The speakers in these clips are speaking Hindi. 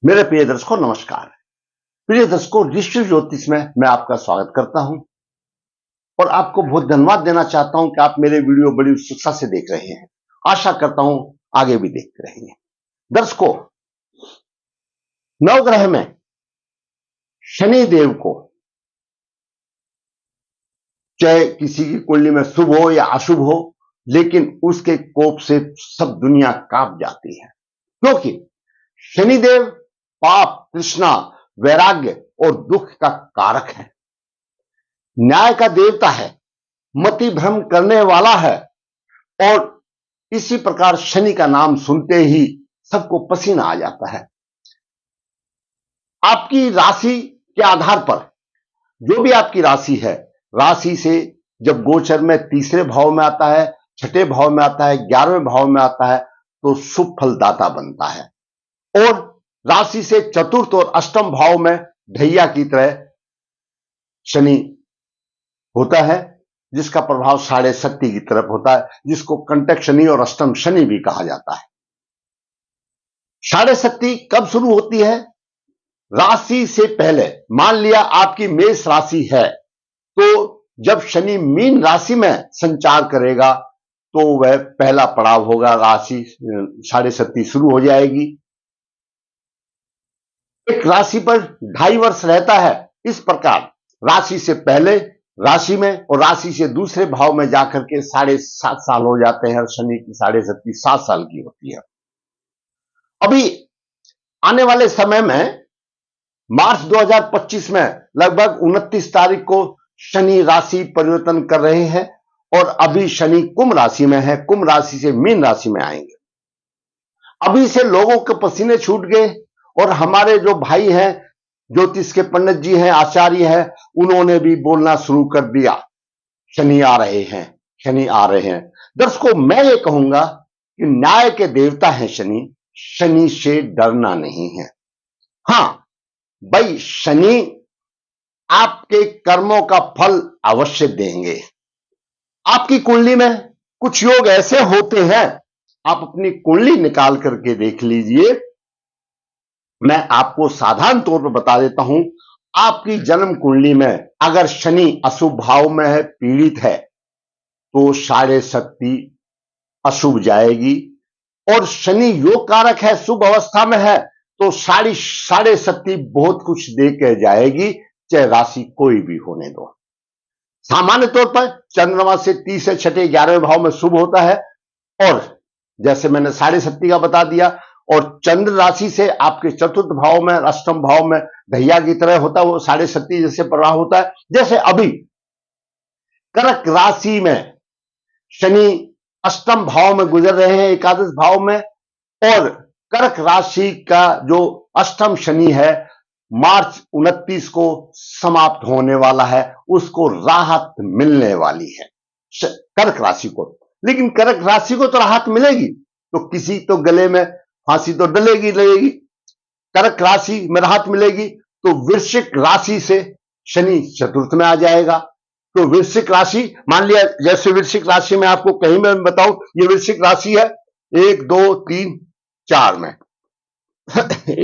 मेरे प्रिय दर्शकों नमस्कार। प्रिय दर्शकों, ऋषि ज्योतिष में मैं आपका स्वागत करता हूं और आपको बहुत धन्यवाद देना चाहता हूं कि आप मेरे वीडियो बड़ी उत्सुकता से देख रहे हैं। आशा करता हूं आगे भी देखते रहेंगे। दर्शकों, नवग्रह में शनि देव को चाहे किसी की कुंडली में शुभ हो या अशुभ हो, लेकिन उसके कोप से सब दुनिया कांप जाती है, क्योंकि शनिदेव पाप, तृष्णा, वैराग्य और दुख का कारक है, न्याय का देवता है, मति भ्रम करने वाला है और इसी प्रकार शनि का नाम सुनते ही सबको पसीना आ जाता है। आपकी राशि के आधार पर जो भी आपकी राशि है, राशि से जब गोचर में तीसरे भाव में आता है, छठे भाव में आता है, 11वें भाव में आता है तो शुभ फलदाता बनता है। और राशि से चतुर्थ और अष्टम भाव में ढैया की तरह शनि होता है, जिसका प्रभाव साढ़े शक्ति की तरफ होता है, जिसको कंटक शनि और अष्टम शनि भी कहा जाता है। साढ़े शक्ति कब शुरू होती है? राशि से पहले। मान लिया आपकी मेष राशि है, तो जब शनि मीन राशि में संचार करेगा तो वह पहला पड़ाव होगा, राशि साढ़े शक्ति शुरू हो जाएगी। एक राशि पर 2.5 वर्ष रहता है। इस प्रकार राशि से पहले राशि में और राशि से दूसरे भाव में जाकर के 7.5 साल हो जाते हैं और शनि की साढ़े शक्ति 7 साल की होती है। अभी आने वाले समय में मार्च 2025 में लगभग 29 तारीख को शनि राशि परिवर्तन कर रहे हैं और अभी शनि कुंभ राशि में है, कुंभ राशि से मीन राशि में आएंगे। अभी से लोगों के पसीने छूट गए और हमारे जो भाई हैं, ज्योतिष के पंडित जी हैं, आचार्य हैं, उन्होंने भी बोलना शुरू कर दिया, शनि आ रहे हैं, शनि आ रहे हैं। दर्शकों, मैं ये कहूंगा कि न्याय के देवता हैं शनि, शनि से डरना नहीं है। हां भाई, शनि आपके कर्मों का फल अवश्य देंगे। आपकी कुंडली में कुछ योग ऐसे होते हैं, आप अपनी कुंडली निकाल करके देख लीजिए। मैं आपको साधारण तौर पर बता देता हूं, आपकी जन्म कुंडली में अगर शनि अशुभ भाव में है, पीड़ित है, तो साढ़े शक्ति अशुभ जाएगी। और शनि योग कारक है, शुभ अवस्था में है, तो साढ़े शक्ति बहुत कुछ दे के जाएगी, चाहे राशि कोई भी होने दो। सामान्य तौर पर चंद्रमा से 30 से छठे 11वें भाव में शुभ होता है और जैसे मैंने साढ़े शक्ति का बता दिया, और चंद्र राशि से आपके चतुर्थ भाव में, अष्टम भाव में ढैया की तरह होता है, वो साढ़े शक्ति जैसे प्रभाव होता है। जैसे अभी कर्क राशि में शनि अष्टम भाव में गुजर रहे हैं, एकादश भाव में, और कर्क राशि का जो अष्टम शनि है मार्च 29 को समाप्त होने वाला है, उसको राहत मिलने वाली है कर्क राशि को। लेकिन कर्क राशि को तो राहत मिलेगी, तो किसी तो गले में फांसी तो डलेगी लगेगी। कर्क राशि में राहत मिलेगी तो वृश्चिक राशि से शनि चतुर्थ में आ जाएगा। तो वृश्चिक राशि, मान लिया जैसे वृश्चिक राशि में आपको कहीं मैं बताऊं, ये वृश्चिक राशि है 1 2 3 4 में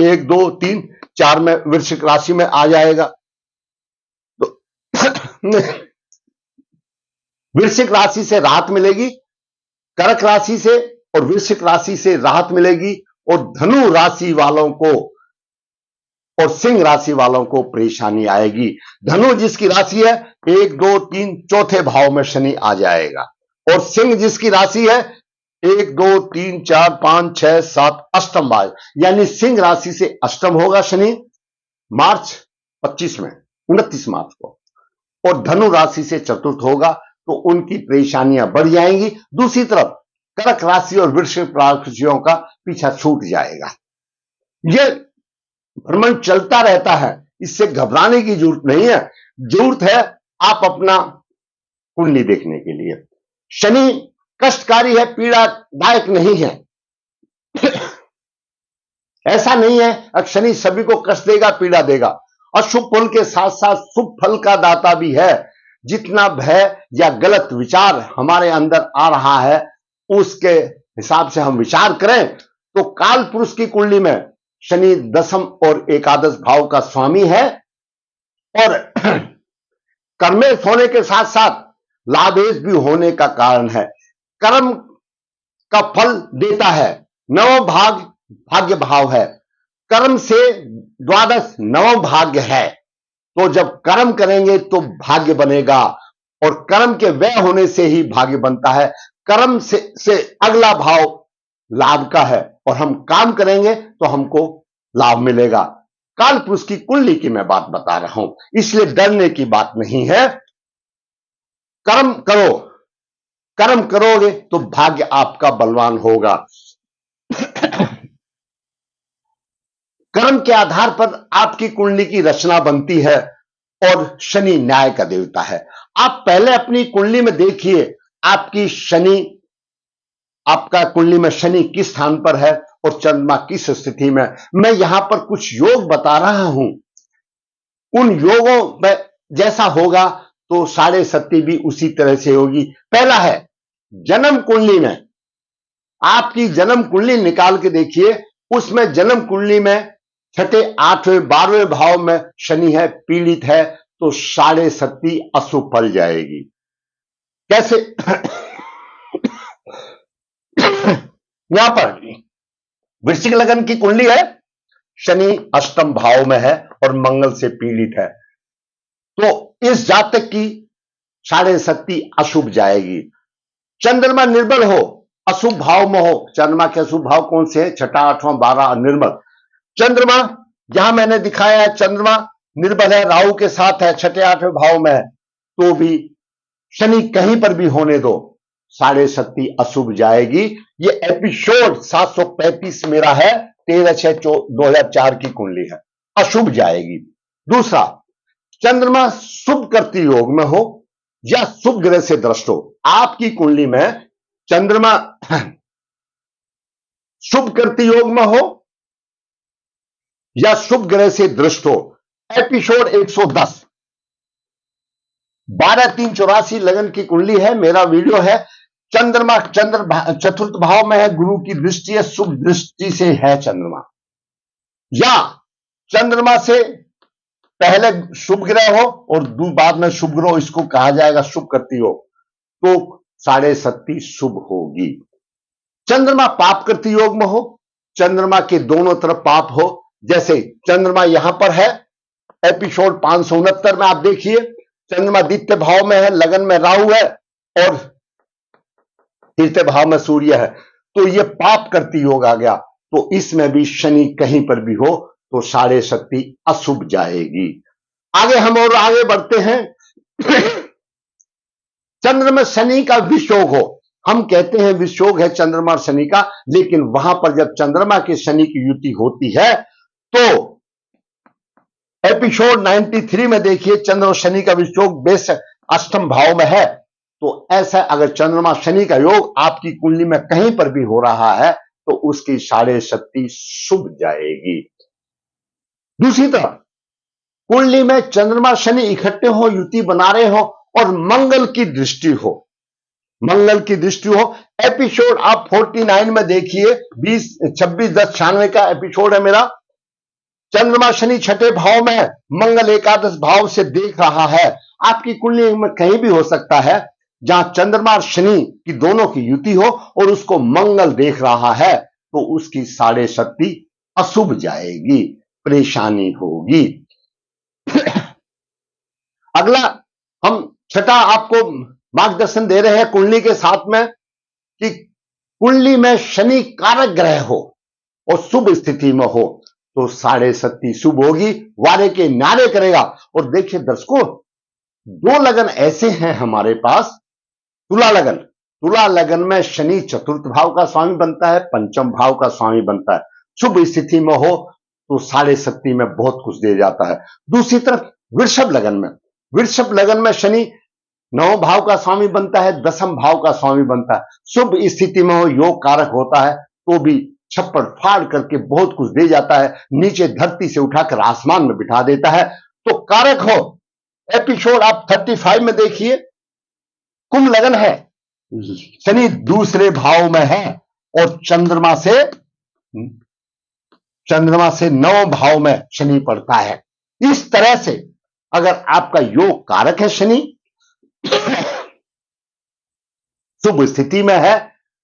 1 2 3 4 में वृश्चिक राशि में आ जाएगा। तो वृश्चिक राशि से राहत मिलेगी, कर्क राशि से और वृश्चिक राशि से राहत मिलेगी, और धनु राशि वालों को और सिंह राशि वालों को परेशानी आएगी। धनु जिसकी राशि है 1 2 3 चौथे भाव में शनि आ जाएगा, और सिंह जिसकी राशि है 1 2 3 4 5 6 7 अष्टम भाव, यानी सिंह राशि से अष्टम होगा शनि मार्च 25 में 29 मार्च को, और धनु राशि से चतुर्थ होगा, तो उनकी परेशानियां बढ़ जाएंगी। दूसरी तरफ कर्क राशि और वृश्चिक राशियों का पीछा छूट जाएगा। यह भ्रमण चलता रहता है, इससे घबराने की जरूरत नहीं है। जरूरत है आप अपना कुंडली देखने के लिए। शनि कष्टकारी है, पीड़ादायक नहीं है। ऐसा नहीं है अब शनि सभी को कष्ट देगा, पीड़ा देगा। अशुभ फल के साथ साथ शुभ फल का दाता भी है। जितना भय या गलत विचार हमारे अंदर आ रहा है, उसके हिसाब से हम विचार करें तो काल पुरुष की कुंडली में शनि दसम और एकादश भाव का स्वामी है और कर्मेश होने के साथ साथ लाभेश भी होने का कारण है। कर्म का फल देता है। नवम भाग भाग्य भाव है। कर्म से द्वादश नवम भाग्य है। तो जब कर्म करेंगे तो भाग्य बनेगा और कर्म के व्यय होने से ही भाग्य बनता है। कर्म से अगला भाव लाभ का है और हम काम करेंगे तो हमको लाभ मिलेगा। काल पुरुष की कुंडली की मैं बात बता रहा हूं, इसलिए डरने की बात नहीं है। कर्म करो, कर्म करोगे तो भाग्य आपका बलवान होगा। कर्म के आधार पर आपकी कुंडली की रचना बनती है और शनि न्याय का देवता है। आप पहले अपनी कुंडली में देखिए आपकी शनि, आपका कुंडली में शनि किस स्थान पर है और चंद्रमा किस स्थिति में। मैं यहां पर कुछ योग बता रहा हूं, उन योगों में जैसा होगा तो साढ़े सती भी उसी तरह से होगी। पहला है जन्म कुंडली में, आपकी जन्म कुंडली निकाल के देखिए, उसमें जन्म कुंडली में छठे, आठवें, 12वें भाव में शनि है, पीड़ित है, तो साढ़े सती अशुभ फल जाएगी। कैसे? यहां पर वृश्चिक लग्न की कुंडली है, शनि अष्टम भाव में है और मंगल से पीड़ित है, तो इस जातक की साढ़े सती अशुभ जाएगी। चंद्रमा निर्बल हो, अशुभ भाव में हो, चंद्रमा के अशुभ भाव कौन से हैं? छठा, आठवां, 12 निर्बल। चंद्रमा यहां मैंने दिखाया है, चंद्रमा निर्बल है, राहु के साथ है, छठे आठवें भाव में है, तो भी शनि कहीं पर भी होने दो, साढ़े सती अशुभ जाएगी। ये एपिसोड 735 मेरा है, 13/6/2004 की कुंडली है, अशुभ जाएगी। दूसरा, चंद्रमा शुभ करती योग में हो या शुभ ग्रह से दृष्ट हो। आपकी कुंडली में चंद्रमा शुभ करती योग में हो या शुभ ग्रह से दृष्ट हो। एपिसोड 110, 12/3/84 लगन की कुंडली है, मेरा वीडियो है। चंद्रमा चतुर्थ भाव में है, गुरु की दृष्टि है, शुभ दृष्टि से है चंद्रमा, या चंद्रमा से पहले शुभ ग्रह हो और बाद में शुभ ग्रह, इसको कहा जाएगा शुभ करती हो, तो साढ़े सती शुभ होगी। चंद्रमा पाप करती योग में हो, चंद्रमा के दोनों तरफ पाप हो, जैसे चंद्रमा यहां पर है, एपिसोड 569 में आप देखिए, चंद्रमा द्वितीय भाव में है, लगन में राहु है और तृतीय भाव में सूर्य है, तो ये पाप करती योग आ गया। तो इसमें भी शनि कहीं पर भी हो तो साढ़े सती अशुभ जाएगी। आगे हम और आगे बढ़ते हैं। चंद्रमा शनि का विषयोग हो, हम कहते हैं विषयोग है चंद्रमा और शनि का, लेकिन वहां पर जब चंद्रमा के शनि की युति होती है तो एपिसोड 93 में देखिए, चंद्र और शनि का विषयोग बेस अष्टम भाव में है, तो ऐसा अगर चंद्रमा शनि का योग आपकी कुंडली में कहीं पर भी हो रहा है तो उसकी साढ़े सती शुभ जाएगी। दूसरी तरफ कुंडली में चंद्रमा शनि इकट्ठे हो, युति बना रहे हो और मंगल की दृष्टि हो, मंगल की दृष्टि हो, एपिसोड आप 49 में देखिए, 26/10/96 का एपिसोड है मेरा। चंद्रमा शनि छठे भाव में, मंगल एकादश भाव से देख रहा है। आपकी कुंडली में कहीं भी हो सकता है जहां चंद्रमा और शनि की दोनों की युति हो और उसको मंगल देख रहा है, तो उसकी साढ़े सती अशुभ जाएगी, परेशानी होगी। अगला हम छठा आपको मार्गदर्शन दे रहे हैं कुंडली के साथ में, कि कुंडली में शनि कारक ग्रह हो और शुभ स्थिति में हो तो साढ़े सती शुभ होगी, वारे के नारे करेगा। और देखिए दर्शकों, दो लगन ऐसे हैं हमारे पास, तुला लगन, तुला लगन में शनि चतुर्थ भाव का स्वामी बनता है, पंचम भाव का स्वामी बनता है, शुभ स्थिति में हो तो साढ़े सती में बहुत कुछ दे जाता है। दूसरी तरफ वृषभ लगन में, वृषभ लगन में शनि नौ भाव का स्वामी बनता है, दसम भाव का स्वामी बनता है, शुभ स्थिति में हो, योग कारक होता है, तो भी छप्पर फाड़ करके बहुत कुछ दे जाता है, नीचे धरती से उठाकर आसमान में बिठा देता है, तो कारक हो। एपिसोड आप 35 में देखिए, कुंभ लगन है, शनि दूसरे भाव में है और चंद्रमा से चंद्रमा से 9 भाव में शनि पड़ता है। इस तरह से अगर आपका योग कारक है शनि शुभ स्थिति में है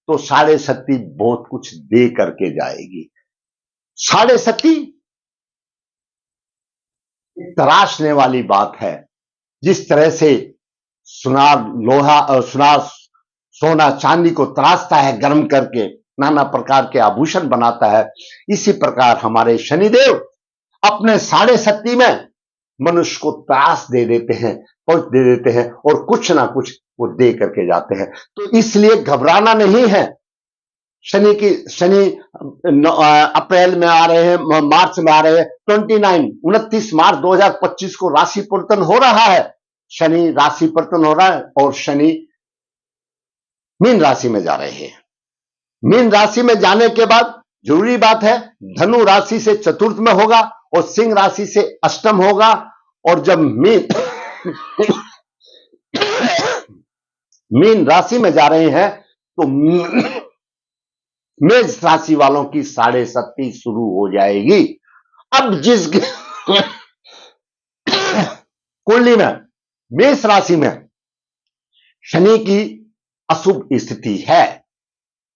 तो साढ़े सती बहुत कुछ दे करके जाएगी। साढ़े सती तराशने वाली बात है। जिस तरह से सुनार लोहा सुनार सोना चांदी को तराशता है गर्म करके, नाना प्रकार के आभूषण बनाता है, इसी प्रकार हमारे शनिदेव अपने साढ़े सती में मनुष्य को त्रास दे देते हैं, पहुंच दे देते हैं और कुछ ना कुछ वो दे करके जाते हैं। तो इसलिए घबराना नहीं है। शनि अप्रैल में आ रहे हैं, मार्च में आ रहे हैं, 29 मार्च 2025 को राशि परिवर्तन हो रहा है। शनि राशि परिवर्तन हो रहा है और शनि मीन राशि में जा रहे हैं। मीन राशि में जाने के बाद जरूरी बात है धनु राशि से चतुर्थ में होगा और सिंह राशि से अष्टम होगा। और जब मीन राशि में जा रहे हैं तो मेष राशि वालों की साढ़े सती शुरू हो जाएगी। अब जिस कुंडली में मेष राशि में शनि की अशुभ स्थिति है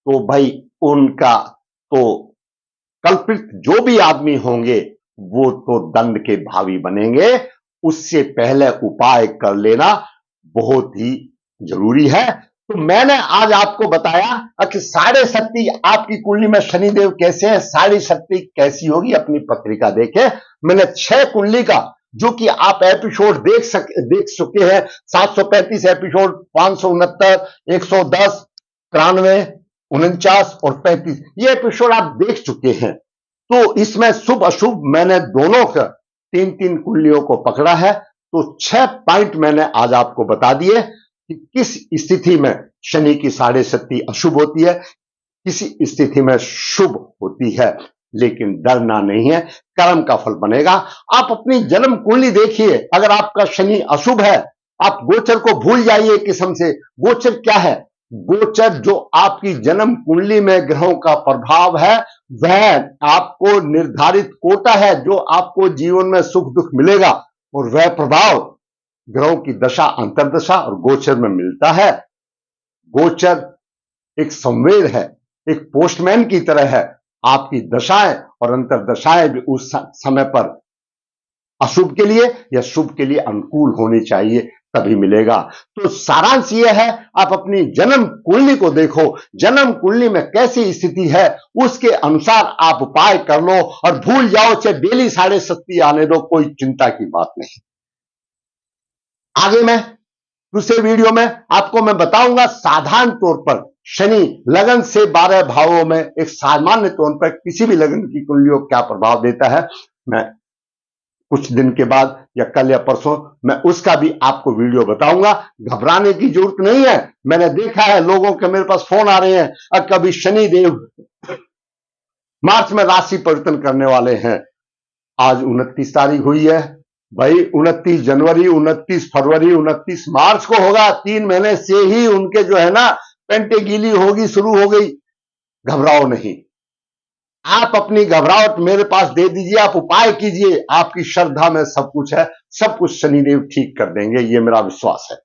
तो भाई उनका तो कल्पित जो भी आदमी होंगे वो तो दंड के भावी बनेंगे। उससे पहले उपाय कर लेना बहुत ही जरूरी है। तो मैंने आज आपको बताया कि साढ़े सती आपकी कुंडली में शनिदेव कैसे है, साढ़े सती कैसी होगी, अपनी पत्रिका देखें। मैंने 6 कुंडली का जो कि आप एपिसोड देख चुके हैं, 735 एपिसोड, 569, 110, 93, 49 और 35, ये एपिसोड आप देख चुके हैं। तो इसमें शुभ अशुभ मैंने दोनों का 3-3 कुंडलियों को पकड़ा है। तो 6 पॉइंट मैंने आज आपको बता दिए कि किस स्थिति में शनि की साढ़े सती अशुभ होती है, किस स्थिति में शुभ होती है। लेकिन डरना नहीं है, कर्म का फल बनेगा। आप अपनी जन्म कुंडली देखिए, अगर आपका शनि अशुभ है आप गोचर को भूल जाइए किस्म से। गोचर क्या है? गोचर जो आपकी जन्म कुंडली में ग्रहों का प्रभाव है वह आपको निर्धारित कोटा है जो आपको जीवन में सुख दुख मिलेगा और वह प्रभाव ग्रहों की दशा, अंतरदशा और गोचर में मिलता है। गोचर एक संवेद है, एक पोस्टमैन की तरह है। आपकी दशाएं और अंतरदशाएं भी उस समय पर अशुभ के लिए या शुभ के लिए अनुकूल होनी चाहिए, तभी मिलेगा। तो सारांश यह है, आप अपनी जन्म कुंडली को देखो, जन्म कुंडली में कैसी स्थिति है उसके अनुसार आप उपाय कर लो और भूल जाओ, चाहे डेली साढ़े सती आने दो, कोई चिंता की बात नहीं। आगे मैं दूसरे वीडियो में आपको मैं बताऊंगा साधारण तौर पर शनि लगन से 12 भावों में एक सामान्य तौर पर किसी भी लगन की कुंडलियों क्या प्रभाव देता है। मैं कुछ दिन के बाद या कल या परसों मैं उसका भी आपको वीडियो बताऊंगा। घबराने की जरूरत नहीं है। मैंने देखा है लोगों के मेरे पास फोन आ रहे हैं, और कभी शनि देव मार्च में राशि परिवर्तन करने वाले हैं। आज 29 तारीख हुई है भाई, 29 जनवरी, 29 फरवरी, 29 मार्च को होगा। 3 महीने से ही उनके जो है ना पेंटे गीली होगी, शुरू हो गई। घबराओ नहीं, आप अपनी घबराहट मेरे पास दे दीजिए, आप उपाय कीजिए, आपकी श्रद्धा में सब कुछ है, सब कुछ शनिदेव ठीक कर देंगे, ये मेरा विश्वास है।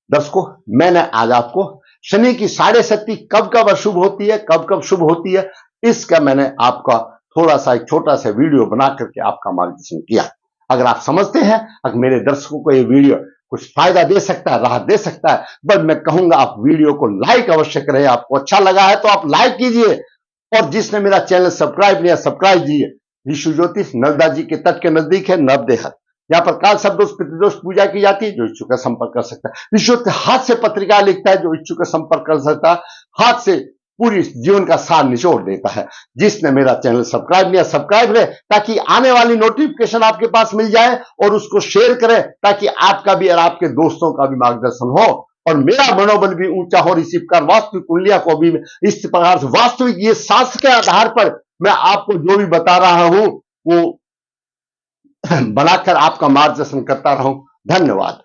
दर्शकों, मैंने आज आपको शनि की साढ़े सती कब कब अशुभ होती है, कब कब शुभ होती है, इसका मैंने आपका थोड़ा सा एक छोटा सा वीडियो बना करके आपका मार्गदर्शन किया। अगर आप समझते हैं अगर मेरे दर्शकों को ये वीडियो कुछ फायदा दे सकता है, राहत दे सकता है, बस मैं कहूंगा आप वीडियो को लाइक अवश्य करें। आपको अच्छा लगा है तो आप लाइक कीजिए, और जिसने मेरा चैनल सब्सक्राइब नहीं, सब्सक्राइब कीजिए। विश्व ज्योतिष नर्मदा जी के तट के नजदीक है, नवदेहत। यहाँ पर काल शब्दोष पितृदोष पूजा की जाती है। जो इच्छुक है संपर्क कर सकता है। विश्व हाथ से पत्रिका लिखता है, जो इच्छुक है संपर्क कर सकता है। हाथ से पूरी जीवन का सार निचोड़ देता है। जिसने मेरा चैनल सब्सक्राइब किया, सब्सक्राइब करें ताकि आने वाली नोटिफिकेशन आपके पास मिल जाए, और उसको शेयर करें ताकि आपका भी और आपके दोस्तों का भी मार्गदर्शन हो और मेरा मनोबल भी ऊंचा हो। इसी प्रकार वास्तविक कुंडलियां को भी इस प्रकार से वास्तविक ये शास्त्र के आधार पर मैं आपको जो भी बता रहा हूं वो बनाकर आपका मार्गदर्शन करता रहूं। धन्यवाद।